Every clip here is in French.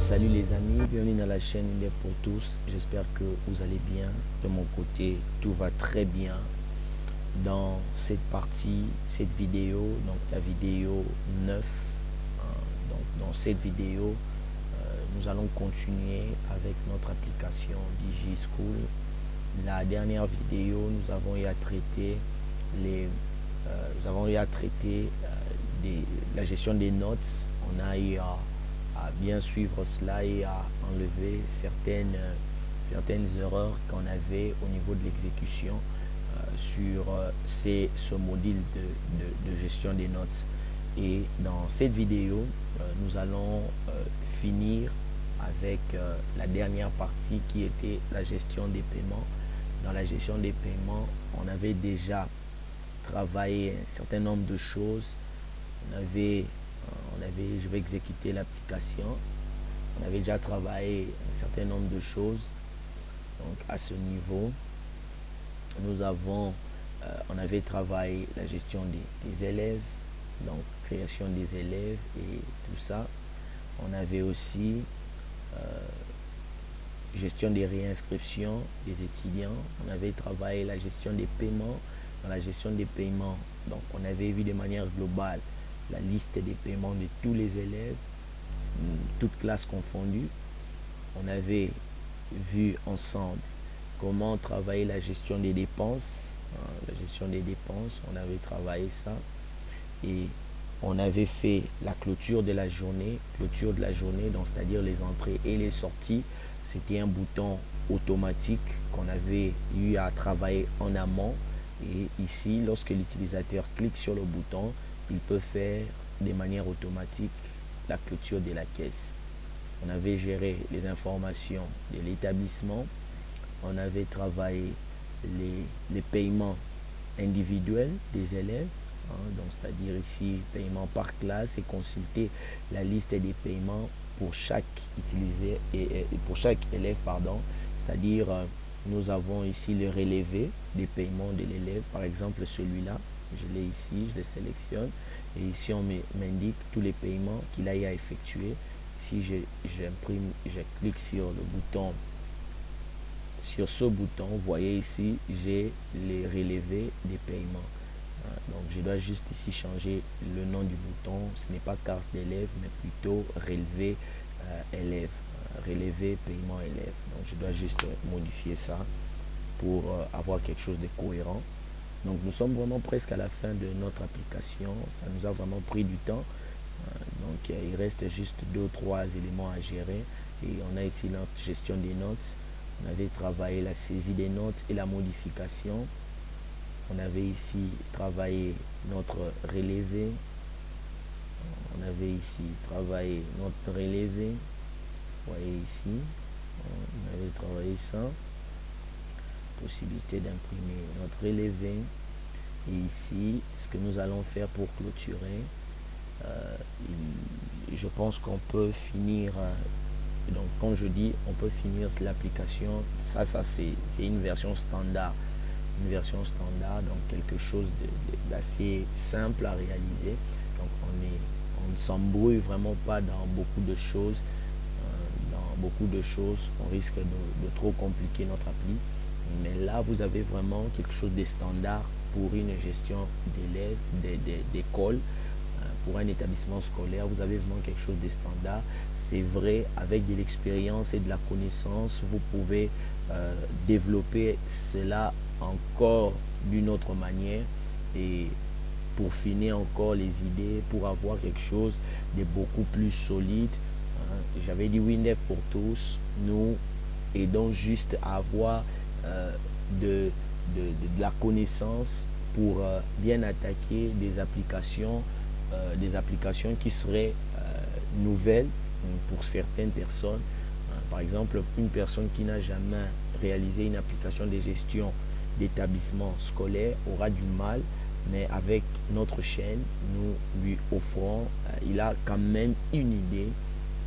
Salut les amis, bienvenue dans la chaîne Une pour tous. J'espère que vous allez bien. De mon côté, tout va très bien. Dans cette partie, cette vidéo, donc la vidéo 9, donc dans cette vidéo, nous allons continuer avec notre application DigiSchool. La dernière vidéo, nous avons eu à traiter la gestion des notes. On a eu à bien suivre cela et à enlever certaines erreurs qu'on avait au niveau de l'exécution sur ce module de gestion des notes. Et dans cette vidéo, nous allons finir avec la dernière partie qui était la gestion des paiements. Dans la gestion des paiements, on avait déjà travaillé un certain nombre de choses. Je vais exécuter l'application. On avait déjà travaillé un certain nombre de choses. Donc à ce niveau, on avait travaillé la gestion des élèves, donc création des élèves et tout ça. On avait aussi gestion des réinscriptions des étudiants. On avait travaillé la gestion des paiements. Dans la gestion des paiements, donc on avait vu de manière globale la liste des paiements de tous les élèves, toutes classes confondues. On avait vu ensemble comment travailler la gestion des dépenses. La gestion des dépenses, on avait travaillé ça. Et on avait fait la clôture de la journée. Clôture de la journée, donc c'est-à-dire les entrées et les sorties. C'était un bouton automatique qu'on avait eu à travailler en amont. Et ici, lorsque l'utilisateur clique sur le bouton, il peut faire de manière automatique la clôture de la caisse. On avait géré les informations de l'établissement. On avait travaillé les paiements individuels des élèves. Donc c'est-à-dire ici, paiement par classe et consulter la liste des paiements pour chaque élève. C'est-à-dire, nous avons ici le relevé des paiements de l'élève. Par exemple, celui-là, je l'ai ici, je le sélectionne. Et ici, on m'indique tous les paiements qu'il a eu à effectuer. Si j'imprime, je clique sur le bouton, sur ce bouton, vous voyez ici, j'ai les relevés des paiements. Donc, je dois juste ici changer le nom du bouton. Ce n'est pas carte d'élève, mais plutôt relevé élève. Relevé paiement élève. Donc, je dois juste modifier ça pour avoir quelque chose de cohérent. Donc nous sommes vraiment presque à la fin de notre application. Ça nous a vraiment pris du temps. Donc il reste juste 2 ou 3 éléments à gérer. Et on a ici notre gestion des notes. On avait travaillé la saisie des notes et la modification. On avait ici travaillé notre relevé. On avait ici travaillé notre relevé. Vous voyez ici, on avait travaillé ça. Possibilité d'imprimer notre relevé. Et ici, ce que nous allons faire pour clôturer, je pense qu'on peut finir. Donc, comme je dis, on peut finir l'application. Ça c'est une version standard. Une version standard, donc quelque chose d'assez simple à réaliser. Donc, on ne s'embrouille vraiment pas dans beaucoup de choses. On risque de trop compliquer notre appli. Mais là, vous avez vraiment quelque chose de standard pour une gestion d'élèves, d'école, pour un établissement scolaire. Vous avez vraiment quelque chose de standard. C'est vrai, avec de l'expérience et de la connaissance, vous pouvez développer cela encore d'une autre manière et pour finir encore les idées, pour avoir quelque chose de beaucoup plus solide. J'avais dit Windev pour tous. Nous aidons juste à avoir de la connaissance pour bien attaquer des applications qui seraient nouvelles pour certaines personnes. Par exemple, une personne qui n'a jamais réalisé une application de gestion d'établissement scolaire aura du mal, mais avec notre chaîne, nous lui offrons, il a quand même une idée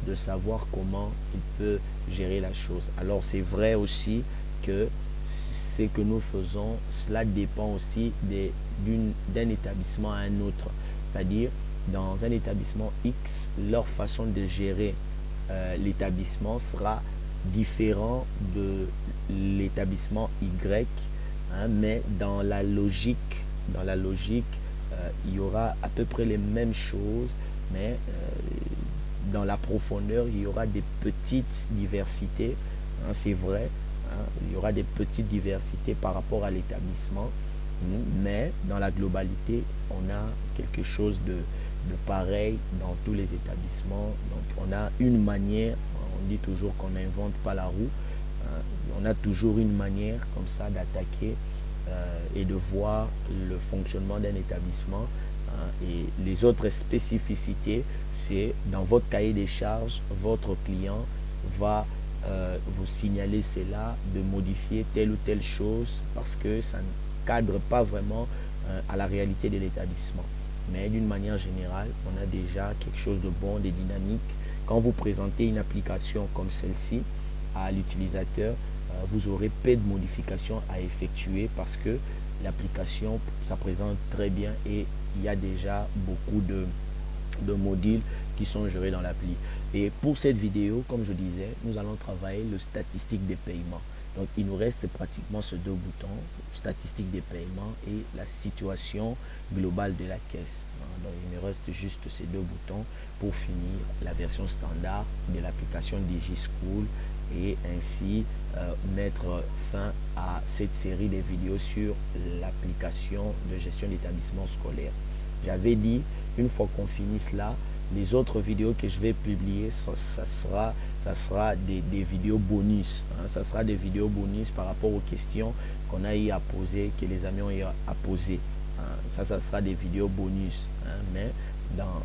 de savoir comment il peut gérer la chose. Alors c'est vrai aussi que ce que nous faisons, cela dépend aussi d'un établissement à un autre. C'est-à-dire, dans un établissement X, leur façon de gérer l'établissement sera différent de l'établissement Y, hein, mais dans la logique, il y aura à peu près les mêmes choses, mais dans la profondeur, il y aura des petites diversités, hein, c'est vrai, hein, il y aura des petites diversités par rapport à l'établissement, mais dans la globalité, on a quelque chose de pareil dans tous les établissements. Donc on a une manière, on dit toujours qu'on n'invente pas la roue, on a toujours une manière comme ça d'attaquer et de voir le fonctionnement d'un établissement. Et les autres spécificités, c'est dans votre cahier des charges, votre client va vous signaler cela, de modifier telle ou telle chose parce que ça ne cadre pas vraiment à la réalité de l'établissement. Mais d'une manière générale, on a déjà quelque chose de bon, de dynamique. Quand vous présentez une application comme celle-ci à l'utilisateur, vous aurez peu de modifications à effectuer parce que l'application, ça présente très bien et il y a déjà beaucoup de modules qui sont gérés dans l'appli. Et pour cette vidéo, comme je disais, nous allons travailler le statistique des paiements. Donc il nous reste pratiquement ces deux boutons, statistique des paiements et la situation globale de la caisse. Donc il me reste juste ces deux boutons pour finir la version standard de l'application DigiSchool et ainsi mettre fin à cette série de vidéos sur l'application de gestion d'établissement scolaire. J'avais dit, une fois qu'on finit cela, les autres vidéos que je vais publier, ça sera des vidéos bonus. Hein, ça sera des vidéos bonus par rapport aux questions qu'on a eu à poser, que les amis ont eu à poser. Hein, ça sera des vidéos bonus. Hein, mais dans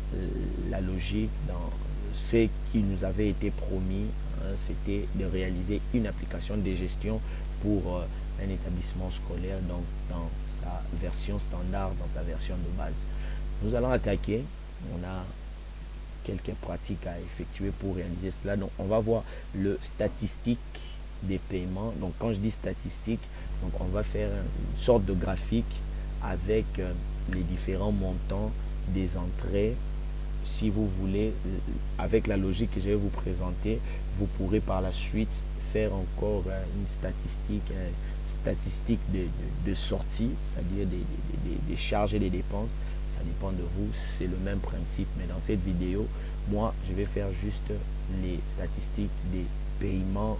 la logique, dans ce qui nous avait été promis, hein, c'était de réaliser une application de gestion pour un établissement scolaire, donc dans sa version standard, dans sa version de base. Nous allons attaquer. On a quelques pratiques à effectuer pour réaliser cela. Donc on va voir le statistique des paiements. Donc quand je dis statistique, donc on va faire une sorte de graphique avec les différents montants des entrées. Si vous voulez, avec la logique que je vais vous présenter, vous pourrez par la suite faire encore une statistique de sortie, c'est-à-dire des charges et des dépenses. Ça dépend de vous, c'est le même principe. Mais dans cette vidéo, moi, je vais faire juste les statistiques des paiements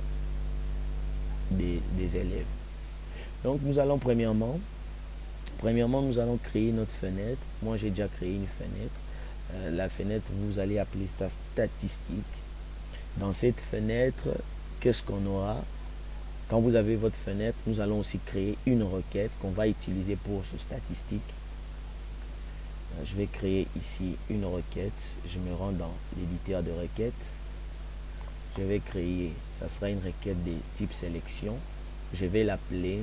des élèves. Donc, nous allons premièrement, nous allons créer notre fenêtre. Moi, j'ai déjà créé une fenêtre. La fenêtre, vous allez appeler ça statistique. Dans cette fenêtre, qu'est-ce qu'on aura? Quand vous avez votre fenêtre, nous allons aussi créer une requête qu'on va utiliser pour ce statistique. Je vais créer ici une requête. Je me rends dans l'éditeur de requêtes. Je vais créer, ça sera une requête de type sélection. Je vais l'appeler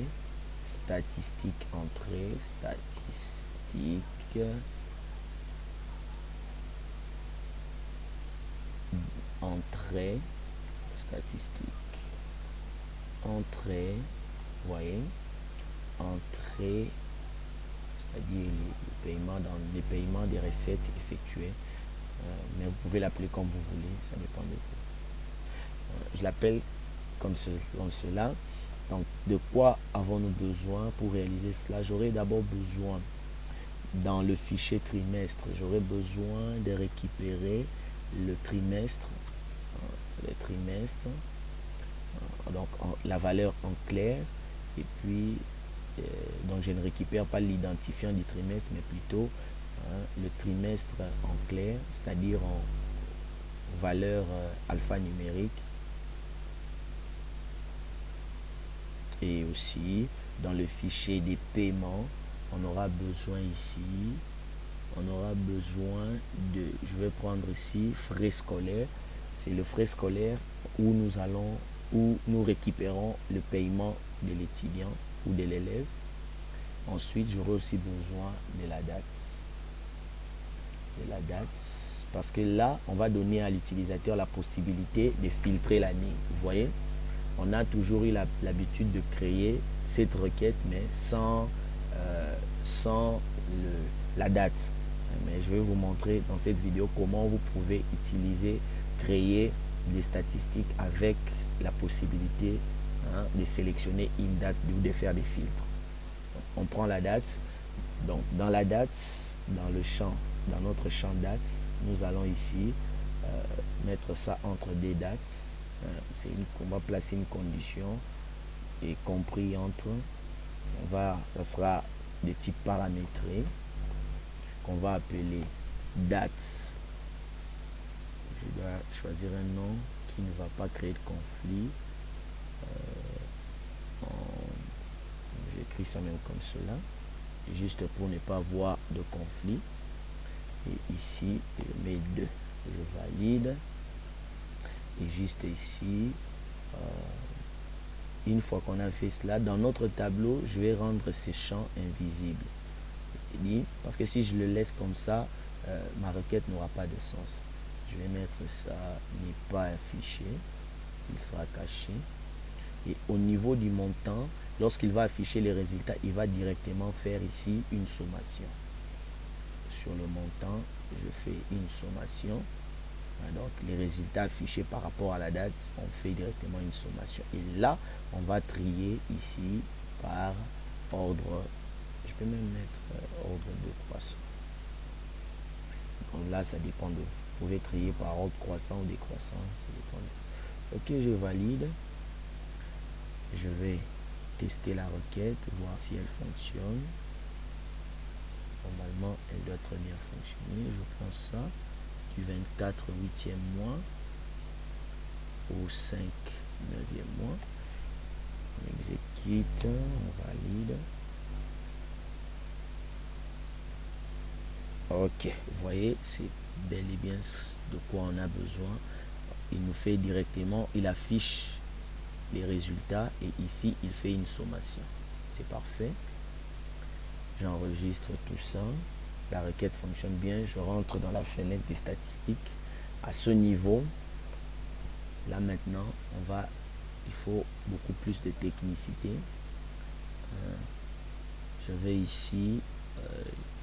statistique entrée, statistique entrée, statistique entrée, vous voyez, entrée, c'est-à-dire les paiements des recettes effectuées, mais vous pouvez l'appeler comme vous voulez, ça dépend de vous. Je l'appelle comme cela. Donc de quoi avons-nous besoin pour réaliser cela? J'aurai d'abord besoin, dans le fichier trimestre, j'aurai besoin de récupérer le trimestre, donc la valeur en clair, et puis donc je ne récupère pas l'identifiant du trimestre, mais plutôt le trimestre en clair, c'est-à-dire en valeur alphanumérique. Et aussi dans le fichier des paiements, on aura besoin ici, je vais prendre ici frais scolaires. C'est le frais scolaire où nous récupérons le paiement de l'étudiant ou de l'élève. Ensuite, j'aurai aussi besoin de la date. Parce que là, on va donner à l'utilisateur la possibilité de filtrer l'année. Vous voyez, on a toujours eu l'habitude de créer cette requête, mais sans la date. Mais je vais vous montrer dans cette vidéo comment vous pouvez créer des statistiques avec la possibilité de sélectionner une date ou de faire des filtres. On prend la date. Donc dans la date, dans le champ, dans notre champ date, nous allons ici mettre ça entre des dates. On va placer une condition et compris entre. Ça sera des types paramétrés qu'on va appeler dates. Je dois choisir un nom qui ne va pas créer de conflit. J'écris ça même comme cela, juste pour ne pas avoir de conflit. Et ici, je mets 2. Je valide. Et juste ici, une fois qu'on a fait cela, dans notre tableau, je vais rendre ces champs invisibles. Parce que si je le laisse comme ça, ma requête n'aura pas de sens. Je vais mettre ça, n'est pas affiché. Il sera caché. Et au niveau du montant, lorsqu'il va afficher les résultats, il va directement faire ici une sommation. Sur le montant, je fais une sommation. Donc les résultats affichés par rapport à la date, on fait directement une sommation. Et là, on va trier ici par ordre. Je peux même mettre ordre de croissance. Donc là, ça dépend de vous. Vous pouvez trier par ordre croissant ou décroissant. Ok, je valide. Je vais tester la requête, voir si elle fonctionne. Normalement, elle doit très bien fonctionner. Je prends ça du 24 8e mois au 5 9e mois. On exécute, on valide. Ok, vous voyez, c'est bel et bien de quoi on a besoin. Il nous fait directement, il affiche les résultats et ici il fait une sommation. C'est parfait. J'enregistre tout ça. La requête fonctionne bien. Je rentre dans la fenêtre des statistiques. À ce niveau, là maintenant, il faut beaucoup plus de technicité. Je vais ici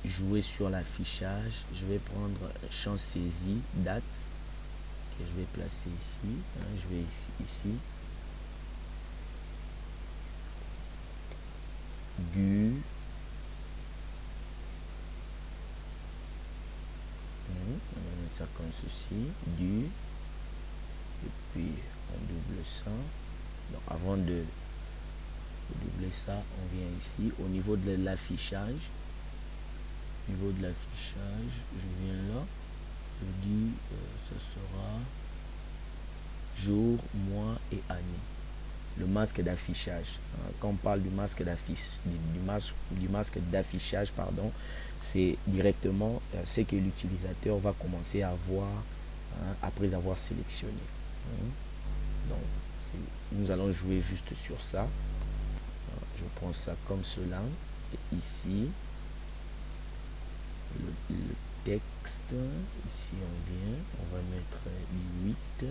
jouer sur l'affichage. Je vais prendre champ saisi, date, que je vais placer ici. Je vais ici. Du on va mettre ça comme ceci, du, et puis on double ça. Donc avant de doubler ça, on vient ici au niveau de l'affichage. Je viens là, je dis ça sera jour, mois et année. Le masque d'affichage. Quand on parle du masque d'affichage, pardon, c'est directement ce que l'utilisateur va commencer à voir après avoir sélectionné. Donc, nous allons jouer juste sur ça. Je prends ça comme cela. Et ici, le texte. Ici, on vient. On va mettre 8.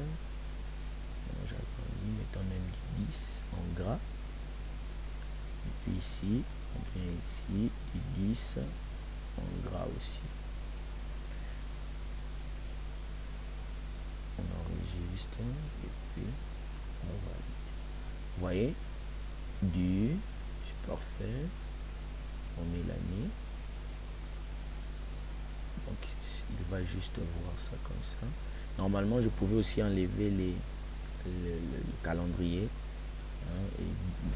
J'agrandis, mettons même du 10 en gras. Et puis ici, on vient ici, du 10 en gras aussi. On enregistre et puis on valide. Vous voyez, c'est parfait. On met l'année. Donc il va juste voir ça comme ça. Normalement, je pouvais aussi enlever le calendrier et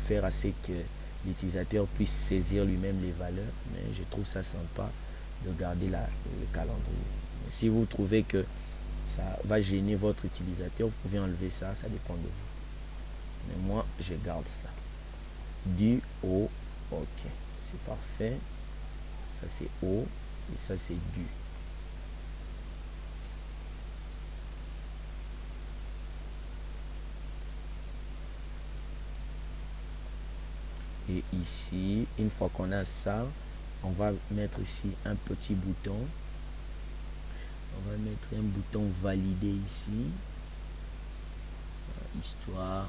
faire assez que l'utilisateur puisse saisir lui-même les valeurs, mais je trouve ça sympa de garder le calendrier. Mais si vous trouvez que ça va gêner votre utilisateur, vous pouvez enlever ça, ça dépend de vous. Mais moi, je garde ça. Du au, ok, c'est parfait. Ça c'est au et ça c'est du. Et ici, une fois qu'on a ça, on va mettre ici un petit bouton. On va mettre un bouton valider ici. Histoire,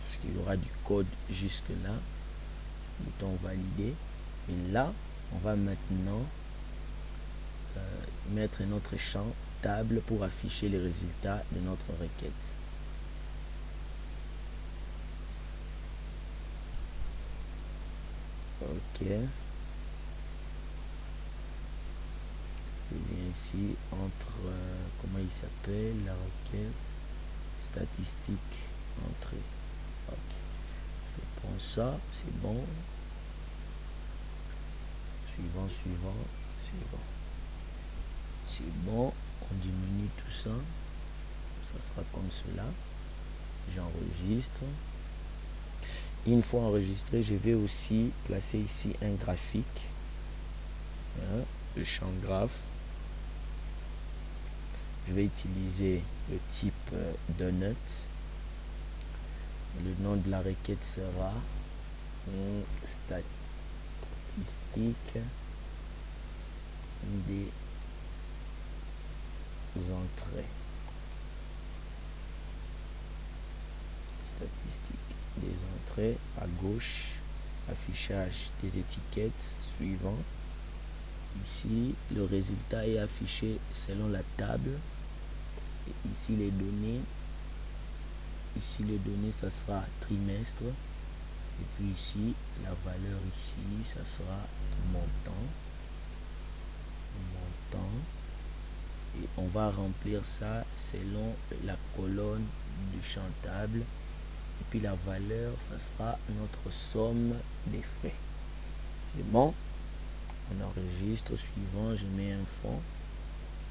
parce qu'il y aura du code jusque là. Bouton valider. Et là, on va maintenant mettre notre champ table pour afficher les résultats de notre requête. Ok. Je viens ici entre, comment il s'appelle, la requête, statistique, entrée. Ok. Je prends ça, c'est bon. Suivant, c'est bon. On diminue tout ça. Ça sera comme cela. J'enregistre. Une fois enregistré, je vais aussi placer ici un graphique. Hein, le champ graphe. Je vais utiliser le type donut. Le nom de la requête sera statistique des entrées. Statistique des entrées. À gauche, affichage des étiquettes suivant. Ici, le résultat est affiché selon la table. Et ici, les données. Ici, les données, ça sera trimestre. Et puis ici, la valeur ici, ça sera montant. Et on va remplir ça selon la colonne du champ table. Et puis la valeur, ça sera notre somme des frais. C'est bon. On enregistre. Suivant, je mets un fond.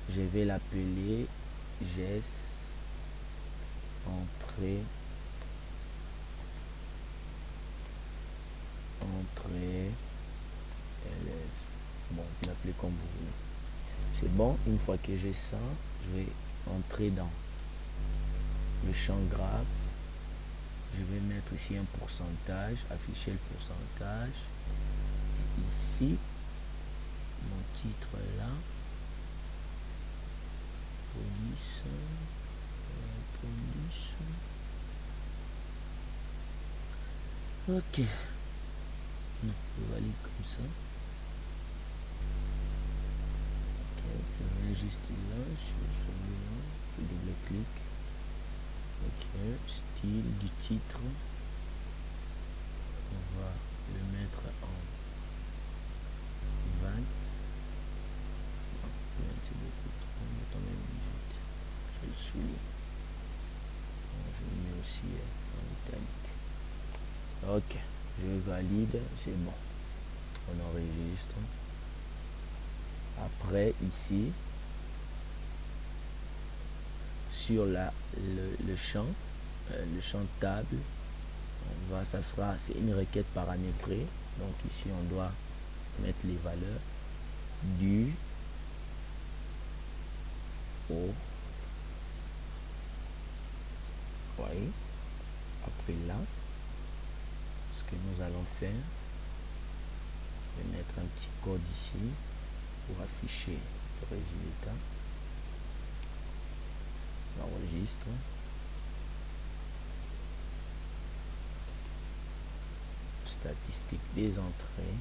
Je vais l'appeler GES entrée élève. Bon, vous l'appelez comme vous voulez. C'est bon. Une fois que j'ai ça, je vais entrer dans le champ graphe. Je vais mettre ici un pourcentage, afficher le pourcentage. Et ici, mon titre là, police. Ok. Non, je valide comme ça. Ok, je viens juste là, sur celui-là, je double-clique. Ok, style du titre. On va le mettre en 20. Non, 20 c'est beaucoup trop, mettons même 18. Je le souligne. Je le mets aussi en italique. Ok, je valide, c'est bon. On enregistre. Après, ici, sur le champ table, ça sera, c'est une requête paramétrée. Donc ici, on doit mettre les valeurs du au. Oui. Après là, ce que nous allons faire, je vais mettre un petit code ici pour afficher le résultat. J'enregistre. Statistique des entrées.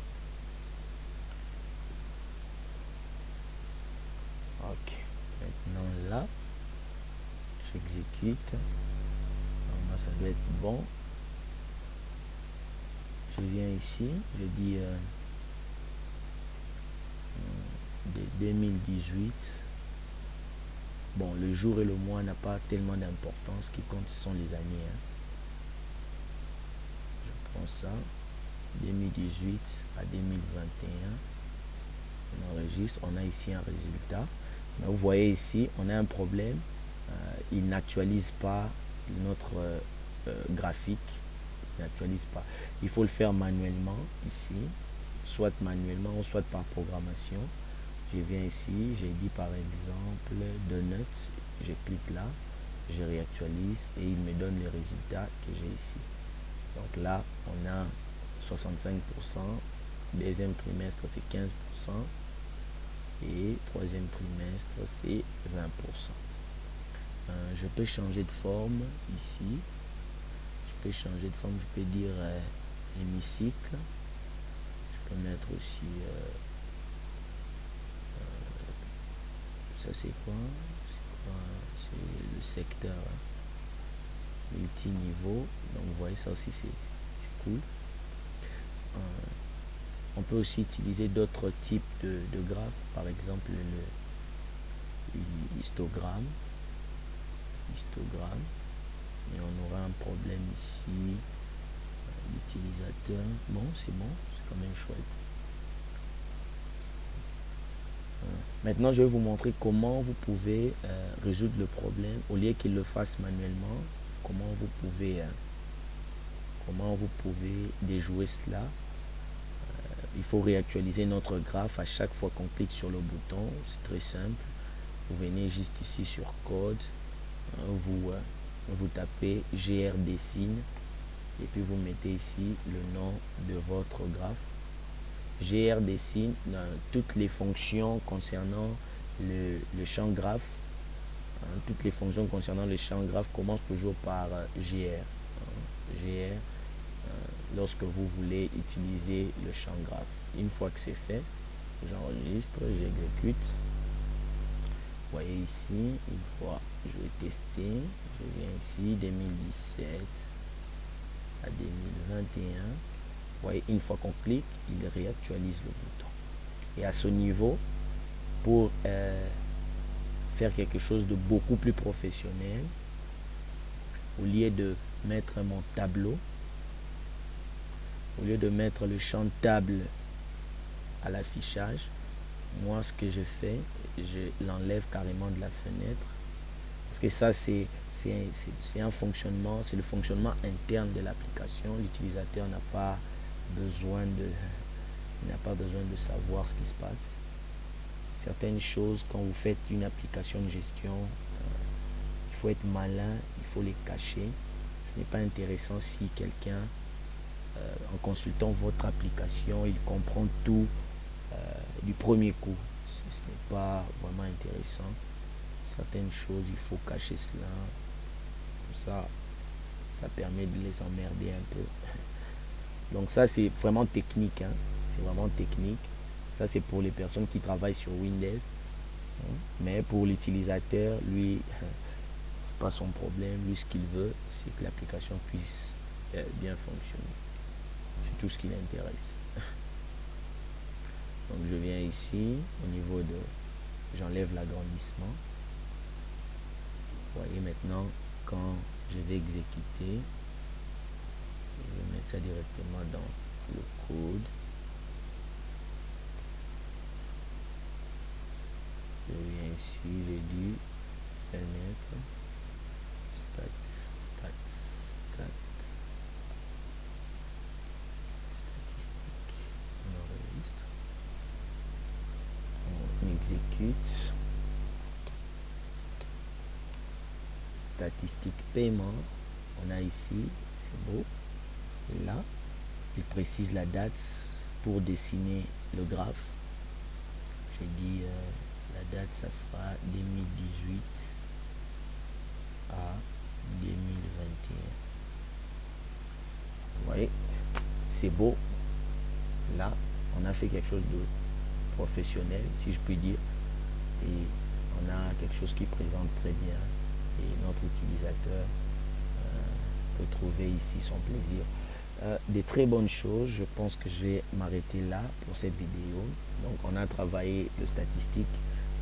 Ok. Maintenant là, j'exécute. Normalement ça doit être bon. Je viens ici, je dis de 2018. Bon, le jour et le mois n'a pas tellement d'importance. Ce qui compte, ce sont les années. Hein. Je prends ça. 2018 à 2021. On enregistre. On a ici un résultat. Mais vous voyez ici, on a un problème. Il n'actualise pas notre graphique. Il n'actualise pas. Il faut le faire manuellement ici. Soit manuellement ou soit par programmation. Je viens ici, j'ai dit par exemple Donuts, je clique là, je réactualise et il me donne les résultats que j'ai ici. Donc là, on a 65%, deuxième trimestre c'est 15% et troisième trimestre c'est 20%. Je peux changer de forme ici, je peux changer de forme, je peux dire hémicycle, je peux mettre aussi Ça c'est quoi? C'est le secteur multiniveau. Donc vous voyez, ça aussi c'est cool. On peut aussi utiliser d'autres types de graphes, par exemple histogramme. Et on aura un problème ici. L'utilisateur, bon, c'est quand même chouette. Maintenant, je vais vous montrer comment vous pouvez résoudre le problème au lieu qu'il le fasse manuellement. Comment vous pouvez déjouer cela. Il faut réactualiser notre graphe à chaque fois qu'on clique sur le bouton. C'est très simple. Vous venez juste ici sur code, vous tapez grdessine et puis vous mettez ici le nom de votre graphe. grdessine, toutes les fonctions concernant le champ graphe, toutes les fonctions concernant le champ graphe commencent toujours par gr. Lorsque vous voulez utiliser le champ graphe. Une fois que c'est fait, j'enregistre, j'exécute. Vous voyez ici, une fois je vais tester, je viens ici 2017 à 2021. Vous voyez, une fois qu'on clique, il réactualise le bouton. Et à ce niveau, pour faire quelque chose de beaucoup plus professionnel, au lieu de mettre mon tableau, au lieu de mettre le champ table à l'affichage, moi ce que je fais, je l'enlève carrément de la fenêtre. Parce que ça c'est un fonctionnement, c'est le fonctionnement interne de l'application. L'utilisateur n'a pas besoin de savoir ce qui se passe. Certaines choses, quand vous faites une application de gestion, il faut être malin, il faut les cacher. Ce n'est pas intéressant si quelqu'un, en consultant votre application, il comprend tout du premier coup. Ce n'est pas vraiment intéressant. Certaines choses, il faut cacher cela. Comme ça permet de les emmerder un peu. Donc ça, c'est vraiment technique. C'est vraiment technique. Ça, c'est pour les personnes qui travaillent sur Windows. Mais pour l'utilisateur, lui, c'est pas son problème. Lui, ce qu'il veut, c'est que l'application puisse bien fonctionner. C'est tout ce qui l'intéresse. Donc je viens ici au niveau de, j'enlève l'agrandissement. Vous voyez maintenant quand je vais exécuter, je vais mettre ça directement dans le code. Je viens ici, j'ai dit fenêtre, statistique, on enregistre, on exécute, statistique paiement, on a ici, c'est beau, et là, il précise la date pour dessiner le graphe. J'ai dit la date, ça sera 2018 à 2021. Vous voyez, c'est beau. Là, on a fait quelque chose de professionnel, si je puis dire. Et on a quelque chose qui présente très bien. Et notre utilisateur peut trouver ici son plaisir. Des très bonnes choses. Je pense que je vais m'arrêter là pour cette vidéo. Donc on a travaillé le statistique.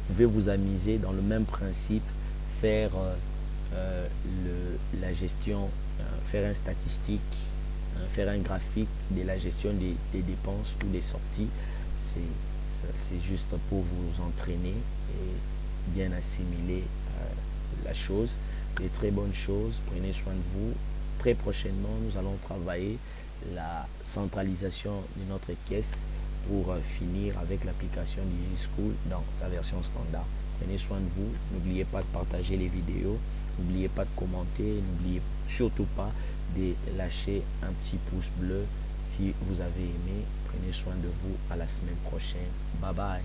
Vous pouvez vous amuser dans le même principe, faire la gestion, faire un statistique, faire un graphique de la gestion des dépenses ou des sorties. C'est juste pour vous entraîner et bien assimiler la chose. Des très bonnes choses. Prenez soin de vous. Très prochainement, nous allons travailler la centralisation de notre caisse pour finir avec l'application DigiSchool dans sa version standard. Prenez soin de vous. N'oubliez pas de partager les vidéos. N'oubliez pas de commenter. N'oubliez surtout pas de lâcher un petit pouce bleu si vous avez aimé. Prenez soin de vous. À la semaine prochaine. Bye bye.